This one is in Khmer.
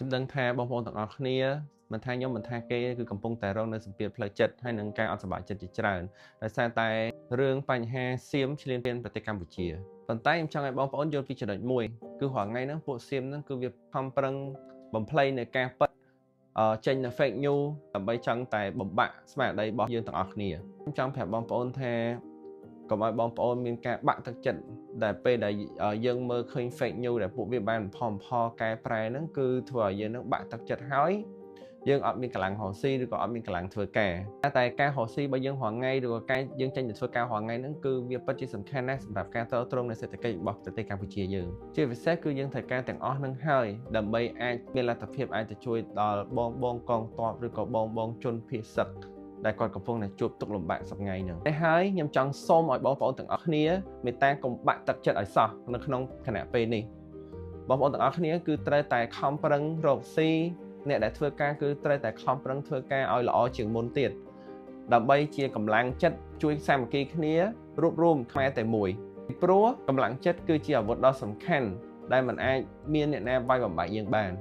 Chúngដឹងថាបងប្អូនទាំងអស់គ្នាមិនថាខ្ញុំមិនថាគេគឺកំពុងតែរងនៅសម្ពាធផ្លូវចិត្តហើយនឹងការអត់សប្បាយចិត្តជាច្រើនដោយសារតែរឿងបញ្ហាសៀមឈ្លានពានប្រទេសកម្ពុជាប៉ុន្តែខ្ញុំចង់ឲ្យបងប្អូនយល់ពីចំណុចមួយគឺរាល់ថ្ងៃហ្នឹងពួកសៀមហ្នឹងគឺវាខំប្រឹងបំភ្លៃនៅការពិតចេញនៅ fake news ដើម្បីចង់តែបំបាក់ស្មារតីរបស់យើងទាំងអស់គ្នាខ្ញុំចង់ប្រាប់បងប្អូនថាកុំឲ្យបងប្អូនមានការបាក់ទឹកចិត្តដែលពេលដែលយើងមើលឃើញ fake news ដែលពួកវាបានផលកែប្រែហ្នឹងគឺធ្វើឲ្យយើងនឹងបាក់ទឹកចិត្តហើយយើងអត់មានកម្លាំងរកស៊ីឬក៏អត់មានកម្លាំងធ្វើការតែការរកស៊ីរបស់យើងរាល់ថ្ងៃឬក៏ការយើងចេញទៅធ្វើការរាល់ថ្ងៃហ្នឹងគឺវាពិតជាសំខាន់ណាស់សម្រាប់ការទ្រទ្រង់នៃសេដ្ឋកិច្ចរបស់ប្រទេសកម្ពុជាយើងជាពិសេសគឺយើងត្រូវការទាំងអស់ហ្នឹងហើយដើម្បីអាចមានលទ្ធភាពអាចទៅជួយដល់បងកងទ័ពឬក៏បងជនភៀសសឹកដែលគាត់កំពុងតែជួបទុក្ខលំបាកសប្តាហ៍ថ្ងៃហ្នឹងតែហើយខ្ញុំចង់សូមឲ្យបងប្អូនទាំងអស់គ្នាមេត្តាកុំបាក់ទឹកចិត្តឲ្យសោះនៅក្នុងគណៈពេលនេះបងប្អូនទាំងអស់គ្នាគឺត្រូវតែខំប្រឹងរកស៊ីអ្នកដែលធ្វើការគឺត្រូវតែខំប្រឹងធ្វើការឲ្យល្អជាងមុនទៀតដើម្បីជាកម្លាំងចិត្តជួយសាមគ្គីគ្នារួបរวมខ្មែរតែមួយព្រោះកម្លាំងចិត្តគឺជាអាវុធដ៏សំខាន់ដែលមិនអាចមានអ្នកណាវាយបំបែកយើងបាន